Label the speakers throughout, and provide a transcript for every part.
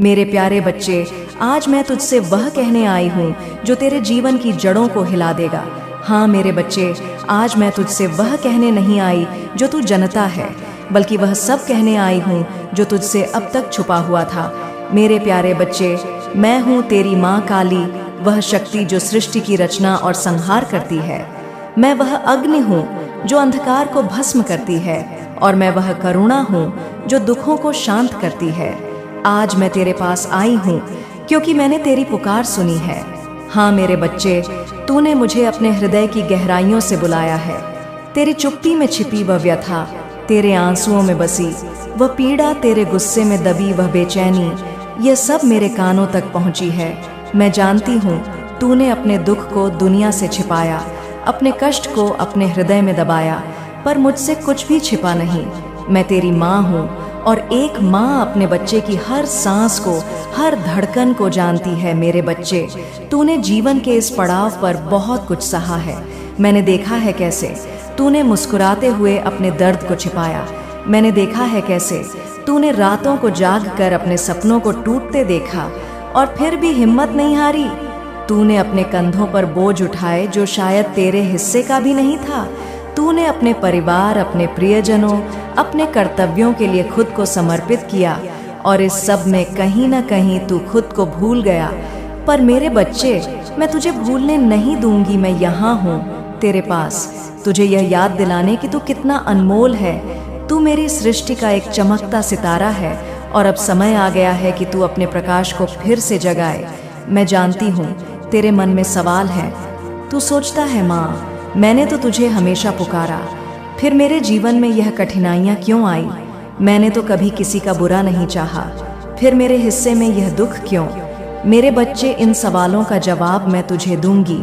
Speaker 1: मेरे प्यारे बच्चे, आज मैं तुझसे वह कहने आई हूँ जो तेरे जीवन की जड़ों को हिला देगा। हाँ मेरे बच्चे, आज मैं तुझसे वह कहने नहीं आई जो तू जनता है, बल्कि वह सब कहने आई हूँ जो तुझसे अब तक छुपा हुआ था। मेरे प्यारे बच्चे, मैं हूँ तेरी माँ काली, वह शक्ति जो सृष्टि की रचना और संहार करती है। मैं वह अग्नि हूँ जो अंधकार को भस्म करती है, और मैं वह करुणा हूँ जो दुखों को शांत करती है। आज मैं तेरे पास आई हूँ क्योंकि मैंने तेरी पुकार सुनी है। हाँ मेरे बच्चे, तूने मुझे अपने हृदय की गहराइयों से बुलाया है। तेरी चुप्पी में छिपी वह व्यथा, तेरे आंसुओं में बसी वह पीड़ा, तेरे गुस्से में दबी वह बेचैनी, यह सब मेरे कानों तक पहुंची है। मैं जानती हूँ तूने अपने दुख को दुनिया से छिपाया, अपने कष्ट को अपने हृदय में दबाया, पर मुझसे कुछ भी छिपा नहीं। मैं तेरी माँ हूँ, और एक माँ अपने बच्चे की हर सांस को, हर धड़कन को जानती है। मेरे बच्चे, तूने जीवन के इस पड़ाव पर बहुत कुछ सहा है। मैंने देखा है कैसे तूने मुस्कुराते हुए अपने दर्द को छिपाया। मैंने देखा है कैसे तूने रातों को जाग कर अपने सपनों को टूटते देखा, और फिर भी हिम्मत नहीं हारी। तूने अपने कंधों पर बोझ उठाए जो शायद तेरे हिस्से का भी नहीं था। तूने अपने परिवार, अपने प्रियजनों, अपने कर्तव्यों के लिए खुद को समर्पित किया, और इस सब में कहीं न कहीं तू खुद को भूल गया। पर मेरे बच्चे, मैं तुझे भूलने नहीं दूंगी। मैं यहाँ हूँ तेरे पास, तुझे यह याद दिलाने कि तू कितना अनमोल है। तू मेरी सृष्टि का एक चमकता सितारा है, और अब समय आ गया है कि तू अपने प्रकाश को फिर से जगाए। मैं जानती हूँ तेरे मन में सवाल है। तू सोचता है, माँ मैंने तो तुझे हमेशा पुकारा, फिर मेरे जीवन में यह कठिनाइयाँ क्यों आई? मैंने तो कभी किसी का बुरा नहीं चाहा, फिर मेरे हिस्से में यह दुख क्यों? मेरे बच्चे, इन सवालों का जवाब मैं तुझे दूंगी,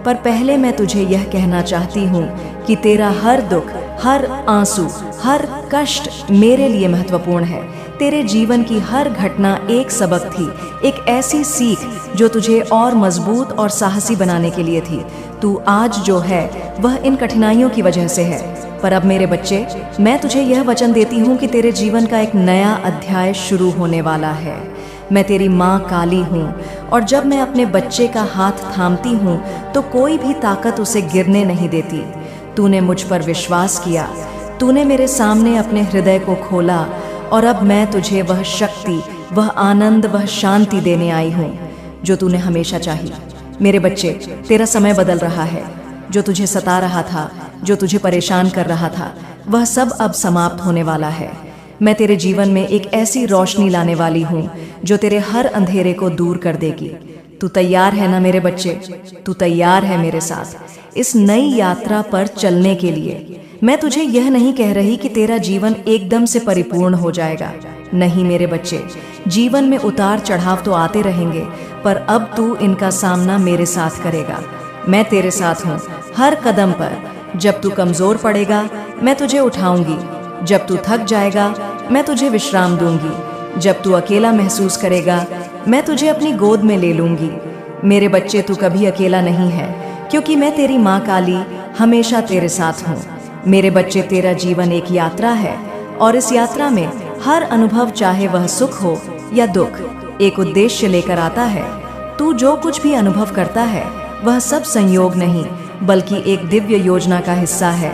Speaker 1: पर पहले मैं तुझे यह कहना चाहती हूँ कि तेरा हर दुख, हर आंसू, हर कष्ट मेरे लिए महत्वपूर्ण है। तेरे जीवन की हर घटना एक सबक थी, एक ऐसी सीख जो तुझे और मजबूत और साहसी बनाने के लिए थी। तू आज जो है वह इन कठिनाइयों की वजह से है। पर अब मेरे बच्चे, मैं तुझे यह वचन देती हूँ कि तेरे जीवन का एक नया अध्याय शुरू होने वाला है। मैं तेरी माँ काली हूँ, और जब मैं अपने बच्चे का हाथ थामती हूँ तो कोई भी ताकत उसे गिरने नहीं देती। तूने मुझ पर विश्वास किया, तूने मेरे सामने अपने हृदय को खोला, और अब मैं तुझे वह शक्ति, वह आनंद, वह शांति देने आई हूँ जो तूने हमेशा चाही। मेरे बच्चे, तेरा समय बदल रहा है। जो तुझे सता रहा था, जो तुझे परेशान कर रहा था, वह सब अब समाप्त होने वाला है। मैं तेरे जीवन में एक ऐसी रोशनी लाने वाली हूँ जो तेरे हर अंधेरे को दूर कर देगी। तू तैयार है ना मेरे बच्चे? तू तैयार है मेरे साथ इस नई यात्रा पर चलने के लिए? मैं तुझे यह नहीं कह रही कि तेरा जीवन एकदम से परिपूर्ण हो जाएगा। नहीं मेरे बच्चे, जीवन में उतार चढ़ाव तो आते रहेंगे, पर अब तू इनका सामना मेरे साथ करेगा। मैं तेरे साथ हूँ हर कदम पर। जब तू कमजोर पड़ेगा, मैं तुझे उठाऊंगी। जब तू थक जाएगा, मैं तुझे विश्राम दूंगी। जब तू अकेला महसूस करेगा, मैं तुझे अपनी गोद में ले लूंगी। मेरे बच्चे, तू कभी अकेला नहीं है, क्योंकि मैं तेरी माँ काली हमेशा तेरे साथ हूँ। मेरे बच्चे, तेरा जीवन एक यात्रा है, और इस यात्रा में हर अनुभव, चाहे वह सुख हो या दुख, एक उद्देश्य लेकर आता है। तू जो कुछ भी अनुभव करता है वह सब संयोग नहीं, बल्कि एक दिव्य योजना का हिस्सा है।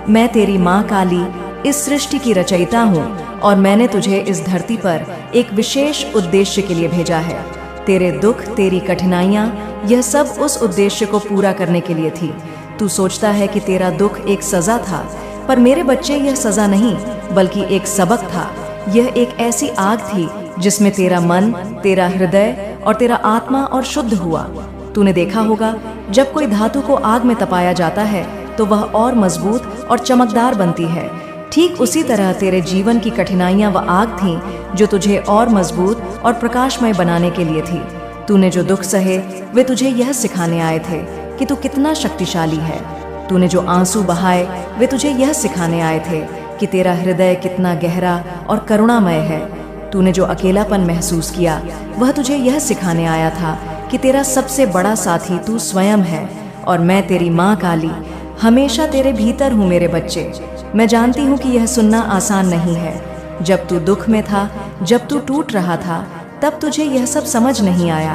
Speaker 1: मैं तेरी माँ काली इस सृष्टि की रचयिता हूँ, और मैंने तुझे इस धरती पर एक विशेष उद्देश्य के लिए भेजा है। तेरे दुख, तेरी कठिनाइयाँ, यह सब उस उद्देश्य को पूरा करने के लिए थी। तू सोचता है कि तेरा दुख एक सजा था, पर मेरे बच्चे, यह सजा नहीं बल्कि एक सबक था। यह एक ऐसी आग थी जिसमें तेरा मन, तेरा हृदय और तेरा आत्मा और शुद्ध हुआ। तूने देखा होगा, जब कोई धातु को आग में तपाया जाता है तो वह और मजबूत और चमकदार बनती है। ठीक उसी तरह तेरे जीवन की कठिनाइयां वह आग थीं जो तुझे और मजबूत और प्रकाशमय बनाने के लिए थी। तूने जो दुख सहे, वे तुझे यह सिखाने आए थे कि तू कितना शक्तिशाली है। तूने जो आंसू बहाए, वे तुझे यह सिखाने आए थे कि तेरा हृदय कितना गहरा और करुणामय है। तूने जो अकेलापन महसूस किया, वह तुझे यह सिखाने आया था कि तेरा सबसे बड़ा साथी तू स्वयं है, और मैं तेरी माँ काली हमेशा तेरे भीतर हूँ। मेरे बच्चे, मैं जानती हूँ कि यह सुनना आसान नहीं है। जब तू दुख में था, जब तू टूट रहा था, तब तुझे यह सब समझ नहीं आया।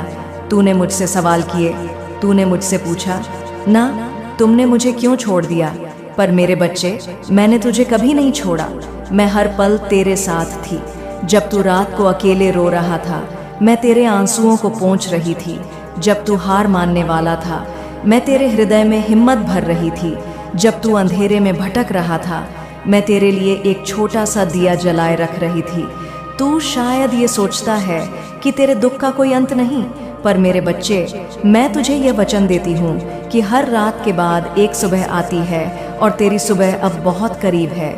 Speaker 1: तूने मुझसे सवाल किए, तूने मुझसे पूछा ना तुमने मुझे क्यों छोड़ दिया। पर मेरे बच्चे, मैंने तुझे कभी नहीं छोड़ा। मैं हर पल तेरे साथ थी। जब तू रात को अकेले रो रहा था, मैं तेरे आंसुओं को पोंछ रही थी। जब तू हार मानने वाला था, मैं तेरे हृदय में हिम्मत भर रही थी। जब तू अंधेरे में भटक रहा था, मैं तेरे लिए एक छोटा सा दिया जलाए रख रही थी। तू शायद ये सोचता है कि तेरे दुख का कोई अंत नहीं, पर मेरे बच्चे, मैं तुझे यह वचन देती हूँ कि हर रात के बाद एक सुबह आती है और तेरी सुबह अब बहुत करीब है।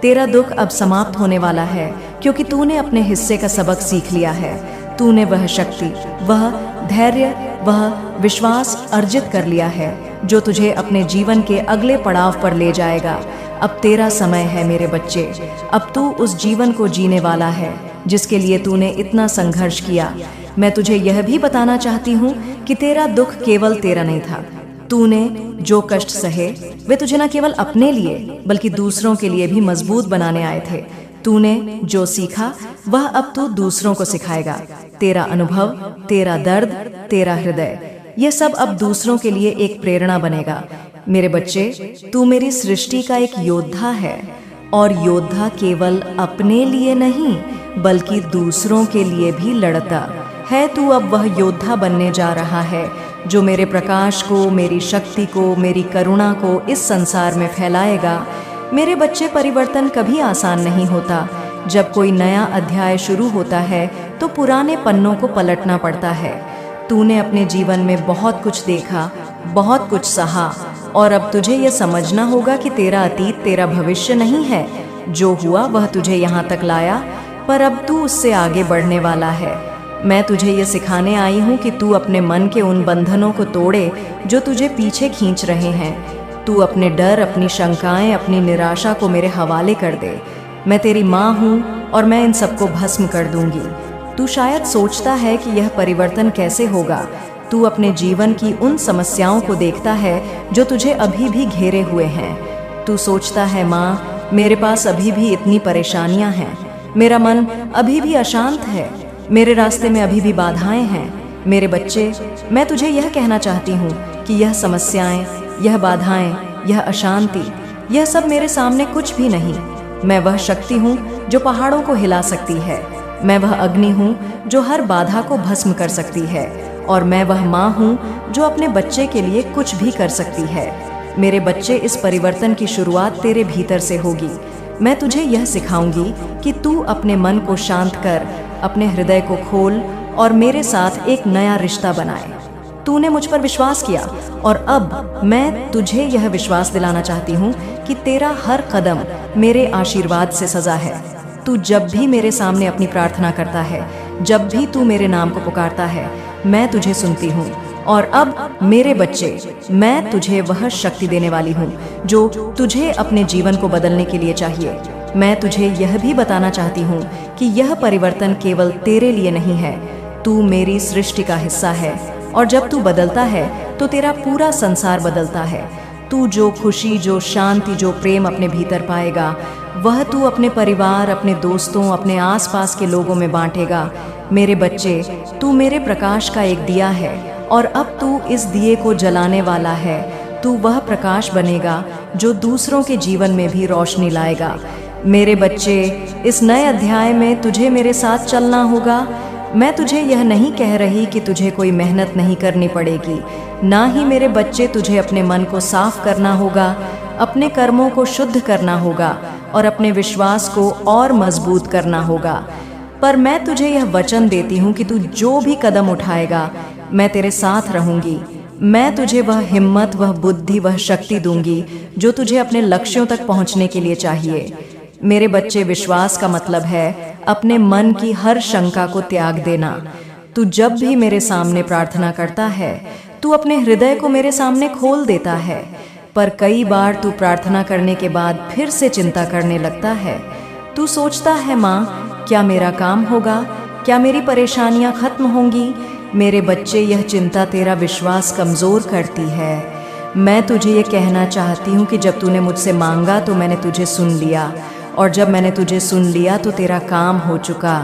Speaker 1: तेरा दुख अब समाप्त होने वाला है, क्योंकि तूने अपने हिस्से का सबक सीख लिया है। तूने वह शक्ति, वह धैर्य, वह विश्वास अर्जित कर लिया है जो तुझे अपने जीवन के अगले पड़ाव पर ले जाएगा। अब तेरा समय है मेरे बच्चे। अब तू उस जीवन को जीने वाला है जिसके लिए तूने इतना संघर्ष किया। मैं तुझे यह भी बताना चाहती हूँ कि तेरा दुख केवल तेरा नहीं था। तूने जो कष्ट सहे वे तुझे न केवल अपने लिए बल्कि दूसरों के लिए भी मजबूत बनाने आए थे। तूने जो सीखा वह अब तू दूसरों को सिखाएगा। तेरा अनुभव, तेरा दर्द, तेरा हृदय, ये सब अब दूसरों के लिए एक प्रेरणा बनेगा। मेरे बच्चे, तू मेरी सृष्टि का एक योद्धा है, और योद्धा केवल अपने लिए नहीं बल्कि दूसरों के लिए भी लड़ता है। तू अब वह योद्धा बनने जा रहा है जो मेरे प्रकाश को, मेरी शक्ति को, मेरी करुणा को इस संसार में फैलाएगा। मेरे बच्चे, परिवर्तन कभी आसान नहीं होता। जब कोई नया अध्याय शुरू होता है तो पुराने पन्नों को पलटना पड़ता है। तूने अपने जीवन में बहुत कुछ देखा, बहुत कुछ सहा, और अब तुझे यह समझना होगा कि तेरा अतीत तेरा भविष्य नहीं है। जो हुआ वह तुझे यहाँ तक लाया, पर अब तू उससे आगे बढ़ने वाला है। मैं तुझे ये सिखाने आई हूँ कि तू अपने मन के उन बंधनों को तोड़े जो तुझे पीछे खींच रहे हैं। तू अपने डर, अपनी शंकाएं, अपनी निराशा को मेरे हवाले कर दे। मैं तेरी माँ हूँ और मैं इन सबको भस्म कर दूंगी। तू शायद सोचता है कि यह परिवर्तन कैसे होगा। तू अपने जीवन की उन समस्याओं को देखता है जो तुझे अभी भी घेरे हुए हैं। तू सोचता है, माँ, मेरे पास अभी भी इतनी परेशानियां हैं, मेरा मन अभी भी अशांत है, मेरे रास्ते में अभी भी बाधाएं हैं। मेरे बच्चे, मैं तुझे यह कहना चाहती हूँ कि यह समस्याएं, यह बाधाएं, यह अशांति, यह सब मेरे सामने कुछ भी नहीं। मैं वह शक्ति हूँ जो पहाड़ों को हिला सकती है। मैं वह अग्नि हूँ जो हर बाधा को भस्म कर सकती है, और मैं वह माँ हूँ जो अपने बच्चे के लिए कुछ भी कर सकती है। मेरे बच्चे, इस परिवर्तन की शुरुआत तेरे भीतर से होगी। मैं तुझे यह सिखाऊंगी कि तू अपने मन को शांत कर, अपने हृदय को खोल और मेरे साथ एक नया रिश्ता बनाए। तूने मुझ पर विश्वास किया, और अब मैं तुझे यह विश्वास दिलाना चाहती हूँ कि तेरा हर कदम मेरे आशीर्वाद से सजा है। तू जब भी मेरे सामने अपनी प्रार्थना करता है, जब भी तू मेरे नाम को पुकारता है, मैं तुझे सुनती हूँ। और अब मेरे बच्चे, मैं तुझे वह शक्ति देने वाली हूँ जो तुझे अपने जीवन को बदलने के लिए चाहिए। मैं तुझे यह भी बताना चाहती हूँ कि यह परिवर्तन केवल तेरे लिए नहीं है। तू मेरी सृष्टि का हिस्सा है, और जब तू बदलता है तो तेरा पूरा संसार बदलता है। तू जो खुशी, जो शांति, जो प्रेम अपने भीतर पाएगा, वह तू अपने परिवार, अपने दोस्तों, अपने आसपास के लोगों में बांटेगा। मेरे बच्चे, तू मेरे प्रकाश का एक दिया है, और अब तू इस दिए को जलाने वाला है। तू वह प्रकाश बनेगा जो दूसरों के जीवन में भी रोशनी लाएगा। मेरे बच्चे, इस नए अध्याय में तुझे मेरे साथ चलना होगा। मैं तुझे यह नहीं कह रही कि तुझे कोई मेहनत नहीं करनी पड़ेगी। ना ही मेरे बच्चे, तुझे अपने मन को साफ करना होगा, अपने कर्मों को शुद्ध करना होगा और अपने विश्वास को और मजबूत करना होगा। पर मैं तुझे यह वचन देती हूँ कि तू जो भी कदम उठाएगा, मैं तेरे साथ रहूंगी। मैं तुझे वह हिम्मत, वह बुद्धि, वह शक्ति दूंगी जो तुझे अपने लक्ष्यों तक पहुँचने के लिए चाहिए। मेरे बच्चे, विश्वास का मतलब है अपने मन की हर शंका को त्याग देना। तू जब भी मेरे सामने प्रार्थना करता है, तू अपने हृदय को मेरे सामने खोल देता है। पर कई बार तू प्रार्थना करने के बाद फिर से चिंता करने लगता है। तू सोचता है, माँ, क्या मेरा काम होगा? क्या मेरी परेशानियाँ खत्म होंगी? मेरे बच्चे, यह चिंता तेरा विश्वास कमज़ोर करती है। मैं तुझे ये कहना चाहती हूँ कि जब तूने मुझसे मांगा तो मैंने तुझे सुन लिया, और जब मैंने तुझे सुन लिया तो तेरा काम हो चुका।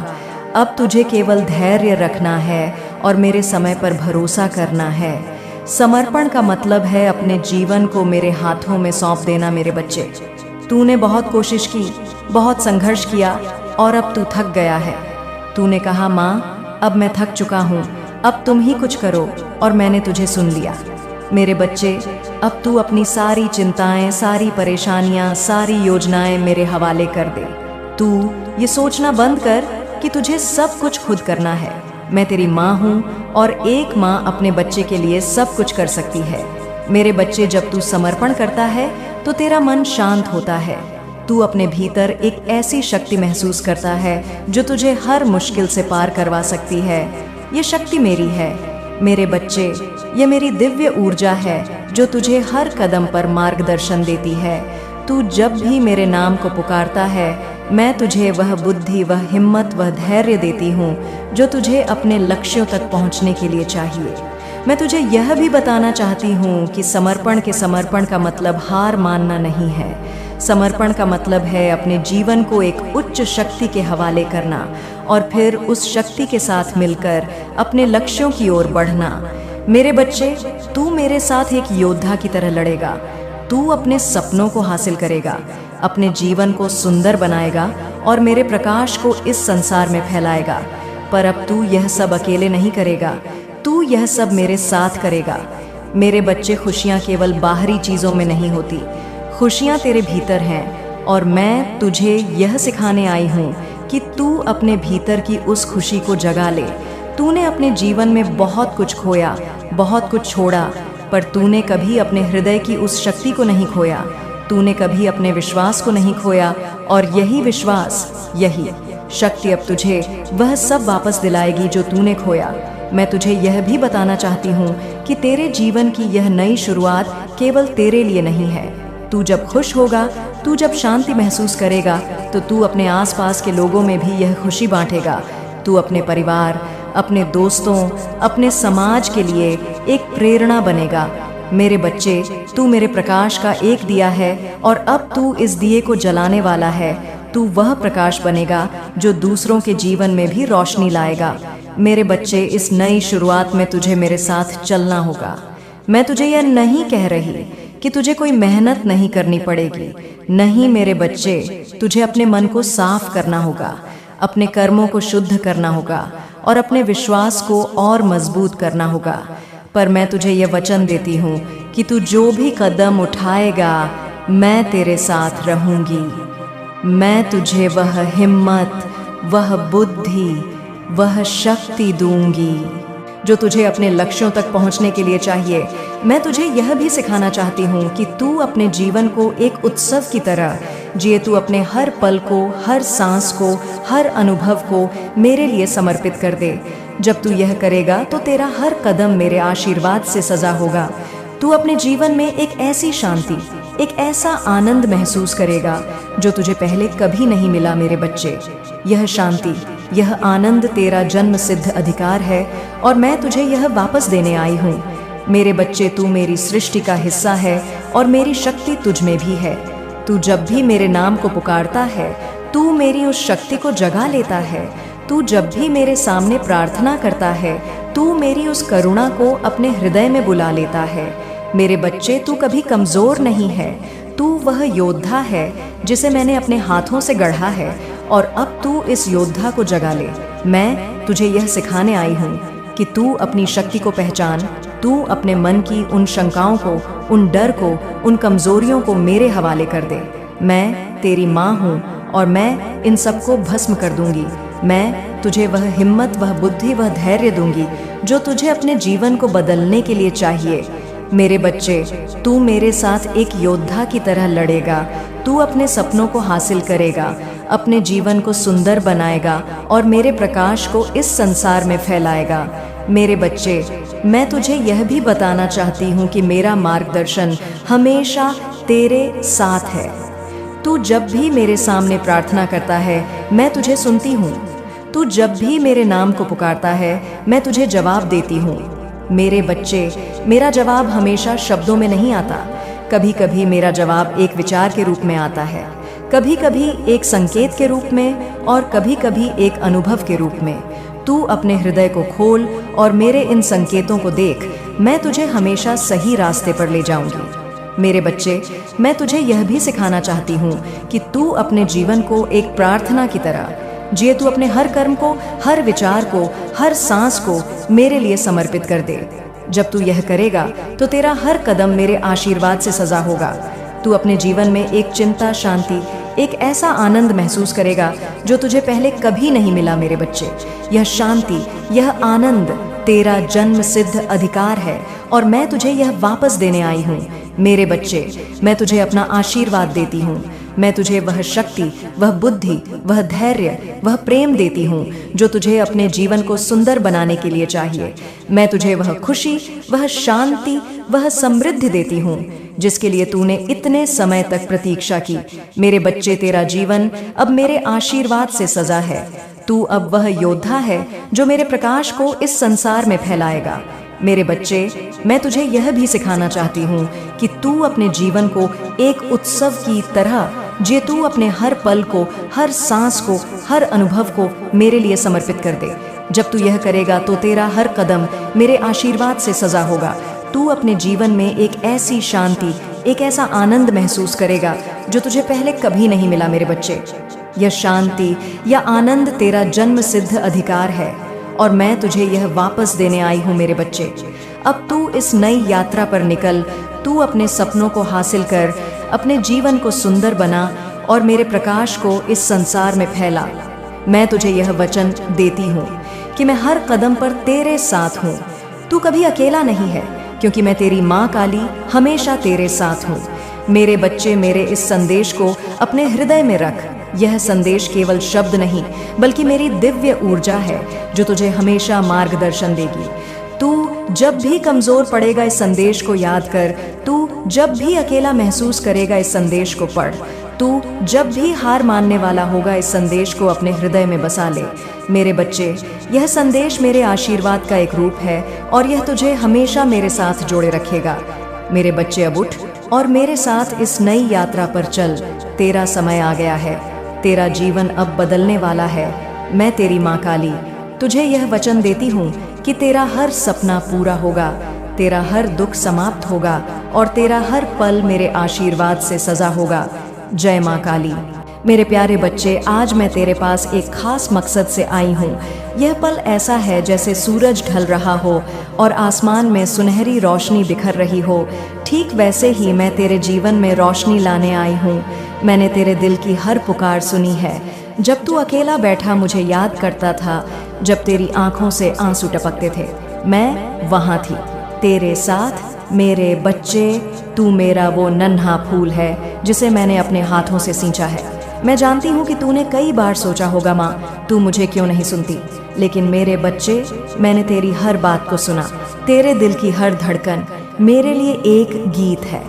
Speaker 1: अब तुझे केवल धैर्य रखना है और मेरे समय पर भरोसा करना है। समर्पण का मतलब है अपने जीवन को मेरे हाथों में सौंप देना। मेरे बच्चे, तूने बहुत कोशिश की, बहुत संघर्ष किया और अब तू थक गया है। तूने कहा, माँ अब मैं थक चुका हूँ, अब तुम ही कुछ करो, और मैंने तुझे सुन लिया। मेरे बच्चे, अब तू अपनी सारी चिंताएं, सारी परेशानियां, सारी योजनाएं मेरे हवाले कर दे। तू ये सोचना बंद कर कि तुझे सब कुछ खुद करना है। मैं तेरी माँ हूँ और एक माँ अपने बच्चे के लिए सब कुछ कर सकती है। मेरे बच्चे, जब तू समर्पण करता है तो तेरा मन शांत होता है। तू अपने भीतर एक ऐसी शक्ति महसूस करता है जो तुझे हर मुश्किल से पार करवा सकती है। ये शक्ति मेरी है। मेरे बच्चे, ये मेरी दिव्य ऊर्जा है जो तुझे हर कदम पर मार्गदर्शन देती है। तू जब भी मेरे नाम को पुकारता है, मैं तुझे वह बुद्धि, वह हिम्मत, वह धैर्य देती हूँ जो तुझे अपने लक्ष्यों तक पहुँचने के लिए चाहिए। मैं तुझे यह भी बताना चाहती हूँ कि समर्पण का मतलब हार मानना नहीं है। समर्पण का मतलब है अपने जीवन को एक उच्च शक्ति के हवाले करना और फिर उस शक्ति के साथ मिलकर अपने लक्ष्यों की ओर बढ़ना। मेरे बच्चे, तू मेरे साथ एक योद्धा की तरह लड़ेगा। तू अपने सपनों को हासिल करेगा, अपने जीवन को सुंदर बनाएगा और मेरे प्रकाश को इस संसार में फैलाएगा। पर अब तू यह सब अकेले नहीं करेगा, तू यह सब मेरे साथ करेगा। मेरे बच्चे, खुशियाँ केवल बाहरी चीज़ों में नहीं होती, खुशियाँ तेरे भीतर हैं। और मैं तुझे यह सिखाने आई हूँ कि तू अपने भीतर की उस खुशी को जगा ले। तूने अपने जीवन में बहुत कुछ खोया, बहुत कुछ छोड़ा, पर तूने कभी अपने हृदय की उस शक्ति को नहीं खोया। तूने कभी अपने विश्वास को नहीं खोया, और यही विश्वास, यही शक्ति अब तुझे वह सब वापस दिलाएगी जो तूने खोया। मैं तुझे यह भी बताना चाहती हूँ कि तेरे जीवन की यह नई शुरुआत केवल तेरे लिए नहीं है। तू जब खुश होगा, तू जब शांति महसूस करेगा, तो तू अपने आसपास के लोगों में भी यह खुशी बांटेगा। तू अपने परिवार, अपने दोस्तों, अपने समाज के लिए एक प्रेरणा बनेगा। मेरे बच्चे, तू मेरे प्रकाश का एक दिया है और अब तू इस दिए को जलाने वाला है। तू वह प्रकाश बनेगा जो दूसरों के जीवन में भी रोशनी लाएगा। मेरे बच्चे, इस नई शुरुआत में तुझे मेरे साथ चलना होगा। मैं तुझे यह नहीं कह रही कि तुझे कोई मेहनत नहीं करनी पड़ेगी। नहीं मेरे बच्चे, तुझे अपने मन को साफ करना होगा, अपने कर्मों को शुद्ध करना होगा और अपने विश्वास को और मजबूत करना होगा। पर मैं तुझे यह वचन देती हूँ कि तू जो भी कदम उठाएगा, मैं तेरे साथ रहूंगी। मैं तुझे वह हिम्मत, वह बुद्धि, वह शक्ति दूंगी जो तुझे अपने लक्ष्यों तक पहुंचने के लिए चाहिए। मैं तुझे यह भी सिखाना चाहती हूँ कि तू अपने जीवन को एक उत्सव की तरह जिए। तू अपने हर पल को, हर सांस को, हर अनुभव को मेरे लिए समर्पित कर दे। जब तू यह करेगा तो तेरा हर कदम मेरे आशीर्वाद से सजा होगा। तू अपने जीवन में एक ऐसी शांति, एक ऐसा आनंद महसूस करेगा जो तुझे पहले कभी नहीं मिला। मेरे बच्चे, यह शांति, यह आनंद तेरा जन्म सिद्ध अधिकार है और मैं तुझे यह वापस देने आई हूँ। मेरे बच्चे, तू मेरी सृष्टि का हिस्सा है और मेरी शक्ति तुझ में भी है। तू जब भी मेरे नाम को पुकारता है, तू मेरी उस शक्ति को जगा लेता है। तू जब भी मेरे सामने प्रार्थना करता है, तू मेरी उस करुणा को अपने हृदय में बुला लेता है। मेरे बच्चे, तू कभी कमजोर नहीं है। तू वह योद्धा है जिसे मैंने अपने हाथों से गढ़ा है और अब तू इस योद्धा को जगा ले। मैं तुझे यह सिखाने आई हूँ कि तू अपनी शक्ति को पहचान। तू अपने मन की उन शंकाओं को, उन डर को, उन कमजोरियों को मेरे हवाले कर दे। मैं तेरी माँ हूँ और मैं इन सबको भस्म कर दूंगी। मैं तुझे वह हिम्मत, वह बुद्धि, वह धैर्य दूंगी जो तुझे अपने जीवन को बदलने के लिए चाहिए। मेरे बच्चे, तू मेरे साथ एक योद्धा की तरह लड़ेगा। तू अपने सपनों को हासिल करेगा, अपने जीवन को सुंदर बनाएगा और मेरे प्रकाश को इस संसार में फैलाएगा। मेरे बच्चे, मैं तुझे यह भी बताना चाहती हूँ कि मेरा मार्गदर्शन हमेशा तेरे साथ है। तू जब भी मेरे सामने प्रार्थना करता है, मैं तुझे सुनती हूँ। तू जब भी मेरे नाम को पुकारता है, मैं तुझे जवाब देती हूँ। मेरे बच्चे, मेरा जवाब हमेशा शब्दों में नहीं आता। कभी कभी मेरा जवाब एक विचार के रूप में आता है, कभी कभी एक संकेत के रूप में और कभी कभी एक अनुभव के रूप में। तू अपने हृदय को खोल और मेरे इन संकेतों को देख। मैं तुझे हमेशा सही रास्ते पर ले जाऊंगी। मेरे बच्चे, मैं तुझे यह भी सिखाना चाहती हूँ कि तू अपने जीवन को एक प्रार्थना की तरह जिए। तू अपने हर कर्म को, हर विचार को, हर सांस को मेरे लिए समर्पित कर दे। जब तू यह करेगा तो तेरा हर कदम मेरे आशीर्वाद से सजा होगा। तू अपने जीवन में एक चिंता, शांति, एक ऐसा आनंद महसूस करेगा जो तुझे पहले कभी नहीं मिला। मेरे बच्चे, यह शांति, यह आनंद तेरा जन्म सिद्ध अधिकार है और मैं तुझे यह वापस देने आई हूँ। मेरे बच्चे, मैं तुझे अपना आशीर्वाद देती हूँ। मैं तुझे वह शक्ति, वह बुद्धि, वह धैर्य, वह प्रेम देती हूँ जो तुझे अपने जीवन को सुंदर बनाने के लिए चाहिए। मैं तुझे वह खुशी, वह शांति, वह समृद्धि देती हूँ जिसके लिए तूने इतने समय तक प्रतीक्षा की। मेरे बच्चे, तेरा जीवन अब मेरे आशीर्वाद से सजा है। तू अब वह योद्धा है जो मेरे प्रकाश को इस संसार में फैलाएगा। मेरे बच्चे, मैं तुझे यह भी सिखाना चाहती हूँ कि तू अपने जीवन को एक उत्सव की तरह जिए। तू अपने हर पल को, हर सांस को, हर अनुभव को मेरे लिए समर्पित कर दे। जब तू यह करेगा तो तेरा हर कदम मेरे आशीर्वाद से सजा होगा। तू अपने जीवन में एक ऐसी शांति, एक ऐसा आनंद महसूस करेगा जो तुझे पहले कभी नहीं मिला। मेरे बच्चे, यह शांति या आनंद तेरा जन्म सिद्ध अधिकार है और मैं तुझे यह वापस देने आई हूँ। मेरे बच्चे, अब तू इस नई यात्रा पर निकल। तू अपने सपनों को हासिल कर, अपने जीवन को सुंदर बना और मेरे प्रकाश को इस संसार में फैला। मैं तुझे यह वचन देती हूँ कि मैं हर कदम पर तेरे साथ हूँ। तू कभी अकेला नहीं है क्योंकि मैं तेरी माँ काली हमेशा तेरे साथ हूँ। मेरे बच्चे, मेरे इस संदेश को अपने हृदय में रख। यह संदेश केवल शब्द नहीं बल्कि मेरी दिव्य ऊर्जा है जो तुझे हमेशा मार्गदर्शन देगी। तू जब भी कमजोर पड़ेगा इस संदेश को याद कर। तू जब भी अकेला महसूस करेगा इस संदेश को पढ़। तू जब भी हार मानने वाला होगा इस संदेश को अपने हृदय में बसा ले। मेरे बच्चे, यह संदेश मेरे आशीर्वाद का एक रूप है और यह तुझे हमेशा मेरे साथ जोड़े रखेगा। मेरे बच्चे, अब उठ और मेरे साथ इस नई यात्रा पर चल। तेरा समय आ गया है। तेरा जीवन अब बदलने वाला है। मैं तेरी माँ काली तुझे यह वचन देती हूँ कि तेरा हर सपना पूरा होगा, तेरा हर दुख समाप्त होगा और तेरा हर पल मेरे आशीर्वाद से सजा होगा। जय माँ काली। मेरे प्यारे बच्चे, आज मैं तेरे पास एक खास मकसद से आई हूँ। यह पल ऐसा है जैसे सूरज ढल रहा हो और आसमान में सुनहरी रोशनी बिखर रही हो। ठीक वैसे ही मैं तेरे जीवन में रोशनी लाने आई हूँ। मैंने तेरे दिल की हर पुकार सुनी है। जब तू अकेला बैठा मुझे याद करता था, जब तेरी आंखों से आंसू टपकते थे, मैं वहाँ थी तेरे साथ। मेरे बच्चे, तू मेरा वो नन्हा फूल है जिसे मैंने अपने हाथों से सींचा है। मैं जानती हूँ कि तूने कई बार सोचा होगा, माँ तू मुझे क्यों नहीं सुनती, लेकिन मेरे बच्चे, मैंने तेरी हर बात को सुना। तेरे दिल की हर धड़कन मेरे लिए एक गीत है।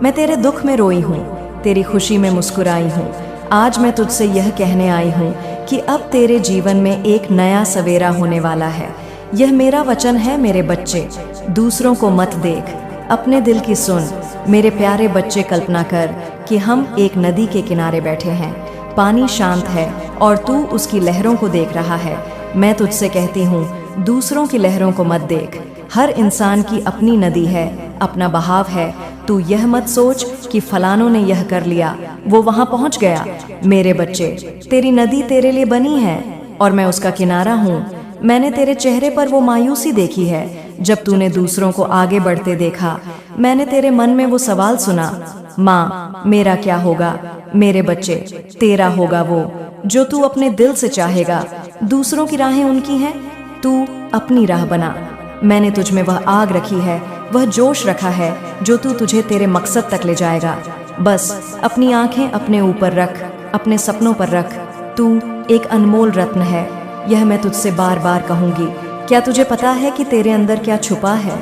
Speaker 1: मैं तेरे दुख में रोई हूँ, तेरी खुशी में मुस्कुराई हूँ। आज मैं तुझसे यह कहने आई हूँ कि अब तेरे जीवन में एक नया सवेरा होने वाला है। यह मेरा वचन है। मेरे बच्चे, दूसरों को मत देख, अपने दिल की सुन। मेरे प्यारे बच्चे, कल्पना कर कि हम एक नदी के किनारे बैठे हैं। पानी शांत है और तू उसकी लहरों को देख रहा है। मैं तुझसे कहती हूँ, दूसरों की लहरों को मत देख। हर इंसान की अपनी नदी है, अपना बहाव है। तू यह मत सोच कि फलानों ने यह कर लिया, वो वहां पहुंच गया। मेरे बच्चे, तेरी नदी तेरे लिए बनी है और मैं उसका किनारा हूँ। मैंने तेरे चेहरे पर वो मायूसी देखी है जब तूने दूसरों को आगे बढ़ते देखा। मैंने तेरे मन में वो सवाल सुना, माँ मेरा क्या होगा। मेरे बच्चे, तेरा होगा वो जो तू अपने दिल से चाहेगा। दूसरों की राहें उनकी हैं, तू अपनी राह बना। मैंने तुझ में वह आग रखी है, वह जोश रखा है जो तुझे तेरे मकसद तक ले जाएगा। बस अपनी आंखें अपने ऊपर रख, अपने सपनों पर रख। तू एक अनमोल रत्न है, यह मैं तुझसे बार बार कहूंगी। क्या तुझे पता है कि तेरे अंदर क्या छुपा है?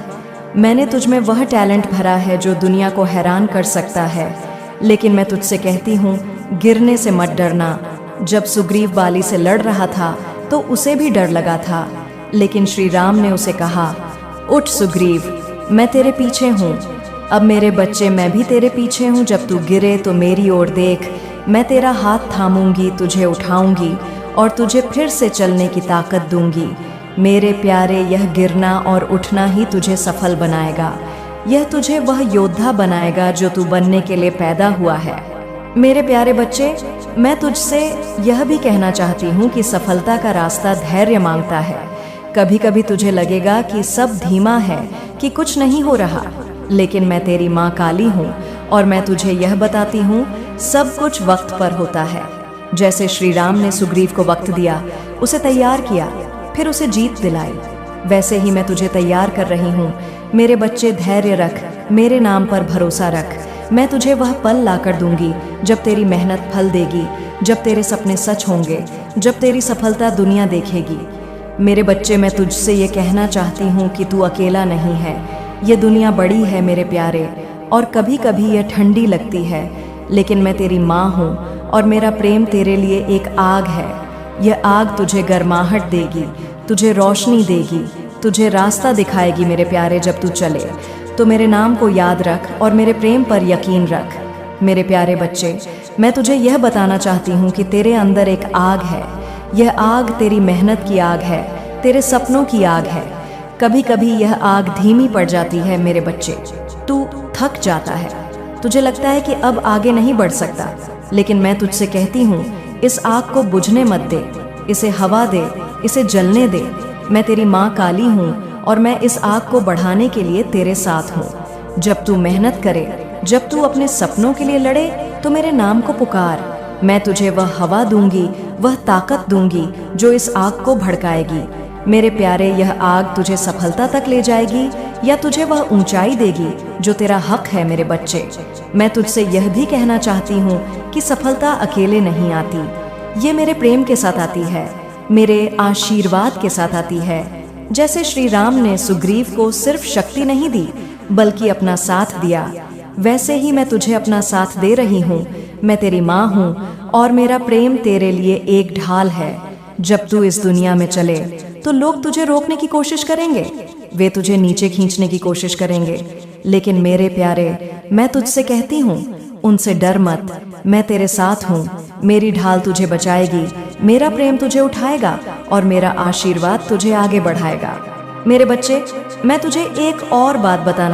Speaker 1: मैंने तुझ में वह टैलेंट भरा है जो दुनिया को हैरान कर सकता है। लेकिन मैं तुझसे कहती हूँ, गिरने से मत डरना। जब सुग्रीव बाली से लड़ रहा था तो उसे भी डर लगा था, लेकिन श्री राम ने उसे कहा, उठ सुग्रीव, मैं तेरे पीछे हूँ। अब मेरे बच्चे, मैं भी तेरे पीछे हूँ। जब तू गिरे तो मेरी ओर देख, मैं तेरा हाथ थामूंगी, तुझे उठाऊंगी और तुझे फिर से चलने की ताकत दूंगी। मेरे प्यारे, यह गिरना और उठना ही तुझे सफल बनाएगा। यह तुझे वह योद्धा बनाएगा जो तू बनने के लिए पैदा हुआ है। मेरे प्यारे बच्चे, मैं तुझसे यह भी कहना चाहती हूँ कि सफलता का रास्ता धैर्य मांगता है। कभी कभी तुझे लगेगा कि सब धीमा है, कि कुछ नहीं हो रहा, लेकिन मैं तेरी माँ काली हूँ और मैं तुझे यह बताती हूँ, सब कुछ वक्त पर होता है। जैसे श्री राम ने सुग्रीव को वक्त दिया, उसे तैयार किया, फिर उसे जीत दिलाई, वैसे ही मैं तुझे तैयार कर रही हूँ। मेरे बच्चे, धैर्य रख, मेरे नाम पर भरोसा रख। मैं तुझे वह पल लाकर दूंगी जब तेरी मेहनत फल देगी, जब तेरे सपने सच होंगे, जब तेरी सफलता दुनिया देखेगी। मेरे बच्चे, मैं तुझसे ये कहना चाहती हूँ कि तू अकेला नहीं है। ये दुनिया बड़ी है मेरे प्यारे, और कभी कभी यह ठंडी लगती है, लेकिन मैं तेरी माँ हूँ और मेरा प्रेम तेरे लिए एक आग है। यह आग तुझे गर्माहट देगी, तुझे रोशनी देगी, तुझे रास्ता दिखाएगी मेरे प्यारे। जब तू चले तो मेरे नाम को याद रख और मेरे प्रेम पर यकीन रख। मेरे प्यारे बच्चे, मैं तुझे यह बताना चाहती हूँ कि तेरे अंदर एक आग है। यह आग तेरी मेहनत की आग है, तेरे सपनों की आग है। कभी कभी यह आग धीमी पड़ जाती है मेरे बच्चे, तू थक जाता है, तुझे लगता है कि अब आगे नहीं बढ़ सकता, लेकिन मैं तुझसे कहती हूँ, इस आग को बुझने मत दे, इसे हवा दे, इसे जलने दे। मैं तेरी माँ काली हूँ और मैं इस आग को बढ़ाने के लिए तेरे साथ हूँ। जब तू मेहनत करे, जब तू अपने सपनों के लिए लड़े, तो मेरे नाम को पुकार। मैं तुझे वह हवा दूंगी, वह ताकत दूंगी जो इस आग को भड़काएगी। मेरे प्यारे, यह आग तुझे सफलता तक ले जाएगी या तुझे वह ऊंचाई देगी जो तेरा हक है। मेरे बच्चे, मैं तुझसे यह भी कहना चाहती हूँ कि सफलता अकेले नहीं आती, ये मेरे प्रेम के साथ आती है, मेरे आशीर्वाद के साथ आती है। जैसे श्री राम ने सुग्रीव को सिर्फ शक्ति नहीं दी, बल्कि अपना साथ दिया, वैसे ही मैं तुझे अपना साथ दे रही हूँ। मैं तेरी माँ हूँ और मेरा प्रेम तेरे लिए एक ढाल है। जब तू इस दुनिया में चले तो लोग तुझे रोकने की कोशिश करेंगे, वे तुझे नीचे खींचने की कोशिश करेंगे, लेकिन मेरे प्यारे, मैं तुझसे कहती हूँ, उनसे डर मत, मैं तेरे साथ हूँ। मेरी ढाल तुझे बचाएगी, मेरा प्रेम तुझे उठाएगा और मेरा आशीर्वाद तुझे आगे बढ़ाएगा। मेरे बच्चे, मैं तुझे एक और बात बताना